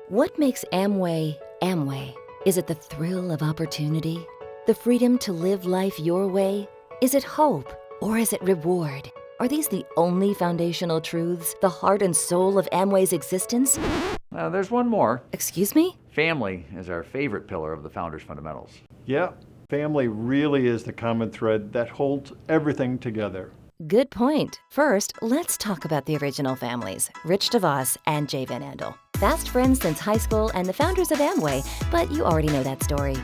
What makes Amway, Amway? Is it the thrill of opportunity? The freedom to live life your way? Is it hope? Or is it reward? Are these the only foundational truths, the heart and soul of Amway's existence? There's one more. Excuse me? Family is our favorite pillar of the Founders Fundamentals. Yeah, family really is the common thread that holds everything together. Good point. First, let's talk about the original families, Rich DeVos and Jay Van Andel. Fast friends since high school and the founders of Amway, but you already know that story.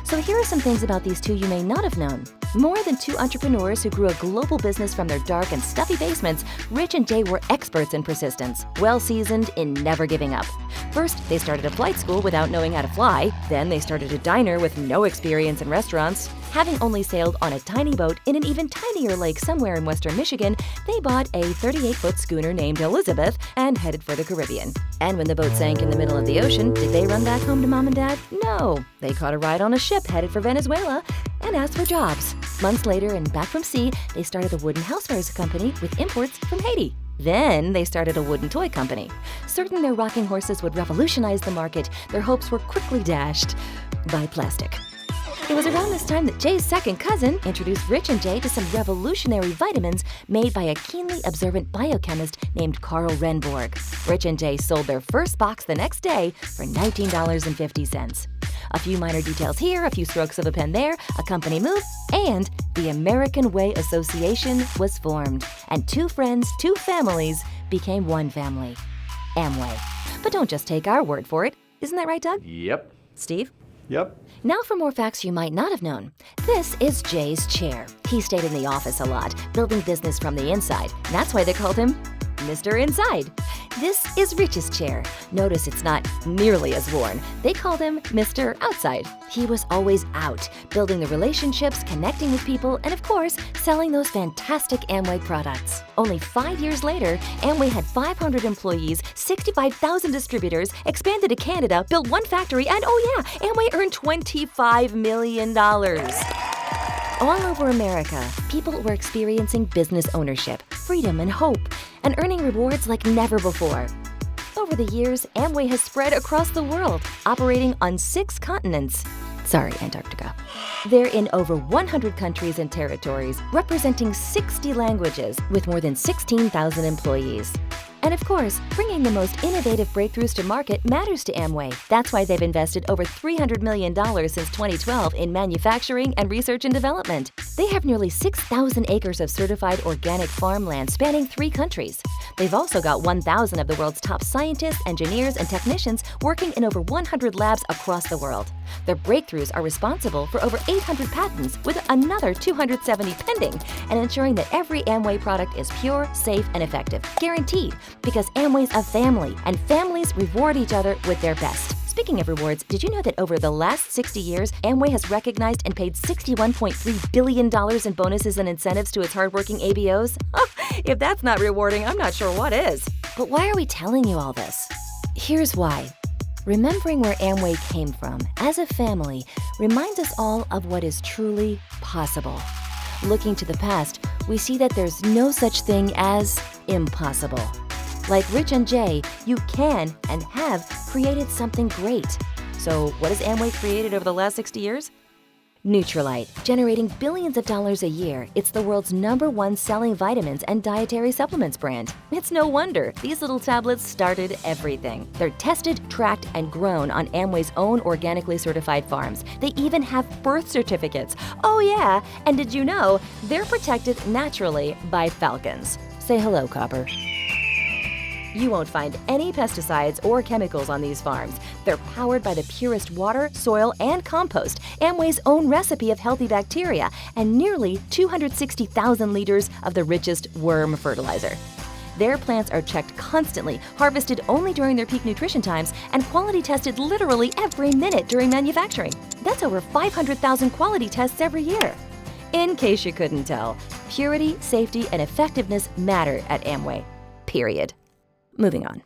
So here are some things about these two you may not have known. More than two entrepreneurs who grew a global business from their dark and stuffy basements, Rich and Jay were experts in persistence, well-seasoned in never giving up. First, they started a flight school without knowing how to fly. Then they started a diner with no experience in restaurants. Having only sailed on a tiny boat in an even tinier lake somewhere in western Michigan, they bought a 38-foot schooner named Elizabeth and headed for the Caribbean. And when the boat sank in the middle of the ocean, did they run back home to mom and dad? No. They caught a ride on a ship headed for Venezuela and asked for jobs. Months later, and back from sea, they started a wooden housewares company with imports from Haiti. Then they started a wooden toy company. Certain their rocking horses would revolutionize the market, their hopes were quickly dashed by plastic. It was around this time that Jay's second cousin introduced Rich and Jay to some revolutionary vitamins made by a keenly observant biochemist named Carl Renborg. Rich and Jay sold their first box the next day for $19.50. A few minor details here, a few strokes of a pen there, a company move, and the American Way Association was formed. And two friends, two families became one family, Amway. But don't just take our word for it. Isn't that right, Doug? Yep. Steve? Yep. Now for more facts you might not have known. This is Jay's chair. He stayed in the office a lot, building business from the inside. That's why they called him Mr. Inside. This is Rich's chair. Notice it's not nearly as worn. They called him Mr. Outside. He was always out, building the relationships, connecting with people, and of course, selling those fantastic Amway products. Only 5 years later, Amway had 500 employees, 65,000 distributors, expanded to Canada, built one factory, and oh yeah, Amway earned $25 million. All over America, people were experiencing business ownership, freedom, and hope, and earning rewards like never before. Over the years, Amway has spread across the world, operating on 6 continents. Sorry, Antarctica. They're in over 100 countries and territories, representing 60 languages, with more than 16,000 employees. And of course, bringing the most innovative breakthroughs to market matters to Amway. That's why they've invested over $300 million since 2012 in manufacturing and research and development. They have nearly 6,000 acres of certified organic farmland spanning 3 countries. They've also got 1,000 of the world's top scientists, engineers, and technicians working in over 100 labs across the world. Their breakthroughs are responsible for over 800 patents, with another 270 pending, and ensuring that every Amway product is pure, safe, and effective. Guaranteed. Because Amway's a family, and families reward each other with their best. Speaking of rewards, did you know that over the last 60 years, Amway has recognized and paid $61.3 billion in bonuses and incentives to its hardworking ABOs? If that's not rewarding, I'm not sure what is. But why are we telling you all this? Here's why. Remembering where Amway came from as a family reminds us all of what is truly possible. Looking to the past, we see that there's no such thing as impossible. Like Rich and Jay, you can and have created something great. So what has Amway created over the last 60 years? Nutrilite, generating billions of dollars a year. It's the world's #1 selling vitamins and dietary supplements brand. It's no wonder. These little tablets started everything. They're tested, tracked, and grown on Amway's own organically certified farms. They even have birth certificates. Oh yeah, and did you know they're protected naturally by falcons? Say hello, Copper. You won't find any pesticides or chemicals on these farms. They're powered by the purest water, soil, and compost, Amway's own recipe of healthy bacteria, and nearly 260,000 liters of the richest worm fertilizer. Their plants are checked constantly, harvested only during their peak nutrition times, and quality tested literally every minute during manufacturing. That's over 500,000 quality tests every year. In case you couldn't tell, purity, safety, and effectiveness matter at Amway. Period. Moving on.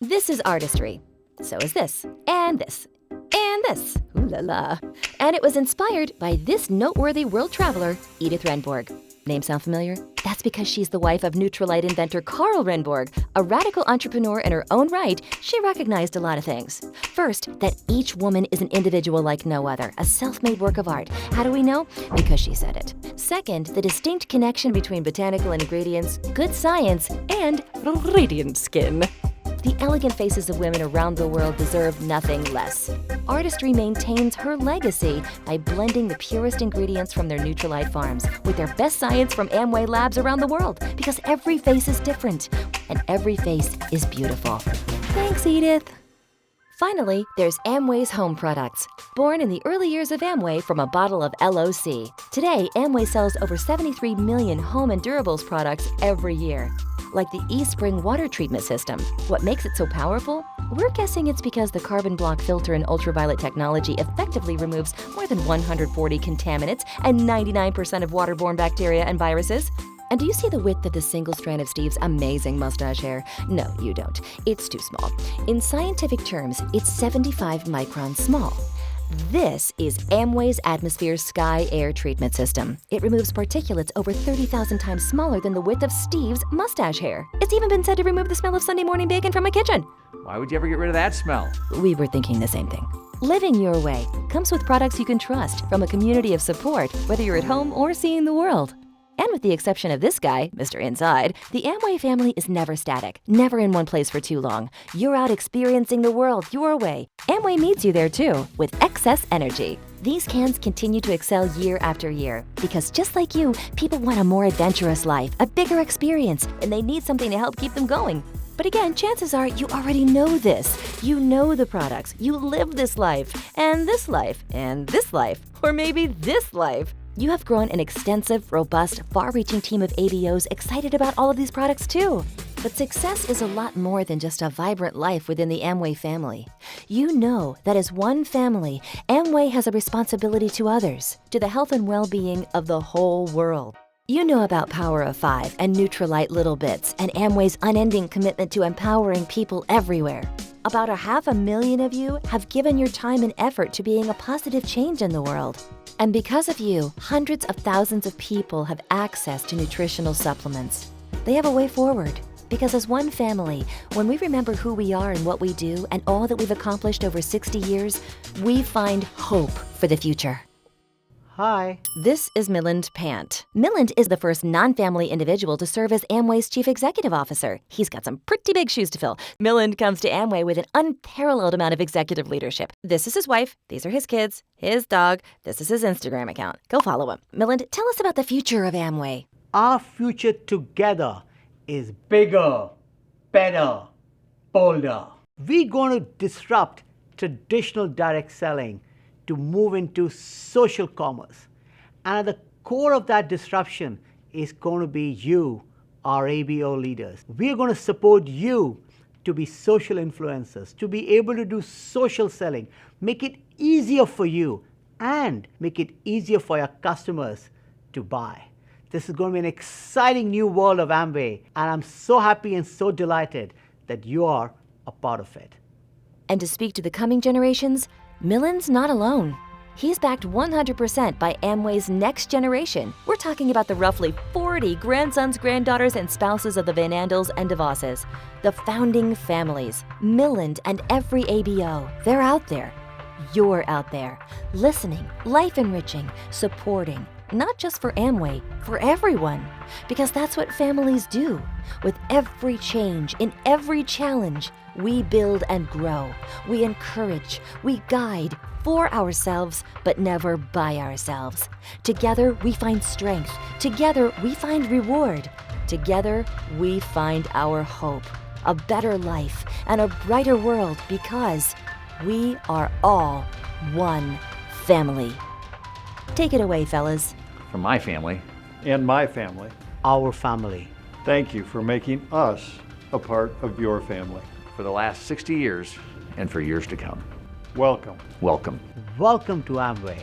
This is artistry. So is this, and this, and this. Ooh la la. And it was inspired by this noteworthy world traveler, Edith Renborg. Name sound familiar? That's because she's the wife of Nutrilite inventor Carl Renborg. A radical entrepreneur in her own right, she recognized a lot of things. First, that each woman is an individual like no other, a self-made work of art. How do we know? Because she said it. Second, the distinct connection between botanical ingredients, good science, and radiant skin. The elegant faces of women around the world deserve nothing less. Artistry maintains her legacy by blending the purest ingredients from their Nutrilite farms with their best science from Amway labs around the world, because every face is different, and every face is beautiful. Thanks, Edith. Finally, there's Amway's home products. Born in the early years of Amway from a bottle of LOC. Today, Amway sells over 73 million home and durables products every year. Like the eSpring water treatment system. What makes it so powerful? We're guessing it's because the carbon block filter and ultraviolet technology effectively removes more than 140 contaminants and 99% of waterborne bacteria and viruses. And do you see the width of the single strand of Steve's amazing mustache hair? No, you don't. It's too small. In scientific terms, it's 75 microns small. This is Amway's Atmosphere Sky Air Treatment System. It removes particulates over 30,000 times smaller than the width of Steve's mustache hair. It's even been said to remove the smell of Sunday morning bacon from my kitchen. Why would you ever get rid of that smell? We were thinking the same thing. Living your way comes with products you can trust from a community of support, whether you're at home or seeing the world. And with the exception of this guy, Mr. Inside, the Amway family is never static, never in one place for too long. You're out experiencing the world your way. Amway meets you there too, with excess energy. These cans continue to excel year after year because just like you, people want a more adventurous life, a bigger experience, and they need something to help keep them going. But again, chances are you already know this. You know the products, you live this life, and this life, and this life, or maybe this life. You have grown an extensive, robust, far-reaching team of ABOs excited about all of these products too. But success is a lot more than just a vibrant life within the Amway family. You know that as one family, Amway has a responsibility to others, to the health and well-being of the whole world. You know about Power of 5 and Nutrilite Little Bits and Amway's unending commitment to empowering people everywhere. About 500,000 of you have given your time and effort to being a positive change in the world. And because of you, hundreds of thousands of people have access to nutritional supplements. They have a way forward. Because as one family, when we remember who we are and what we do and all that we've accomplished over 60 years, we find hope for the future. Hi. This is Milind Pant. Milind is the first non-family individual to serve as Amway's chief executive officer. He's got some pretty big shoes to fill. Milind comes to Amway with an unparalleled amount of executive leadership. This is his wife. These are his kids, his dog. This is his Instagram account. Go follow him. Milind, tell us about the future of Amway. Our future together is bigger, better, bolder. We're going to disrupt traditional direct selling to move into social commerce. And at the core of that disruption is going to be you, our ABO leaders. We're going to support you to be social influencers, to be able to do social selling, make it easier for you and make it easier for your customers to buy. This is going to be an exciting new world of Amway, and I'm so happy and so delighted that you are a part of it. And to speak to the coming generations, Milind's not alone. He's backed 100% by Amway's next generation. We're talking about the roughly 40 grandsons, granddaughters, and spouses of the Van Andels and DeVosses, the founding families. Milind and every ABO, they're out there. You're out there, listening, life-enriching, supporting, not just for Amway, for everyone. Because that's what families do. With every change, in every challenge, we build and grow. We encourage, we guide for ourselves, but never by ourselves. Together, we find strength. Together, we find reward. Together, we find our hope, a better life, and a brighter world because we are all one family. Take it away, fellas. From my family. And my family, Our family. thank you for making us a part of your family. For the last 60 years and for years to come. Welcome. Welcome. Welcome to Amway.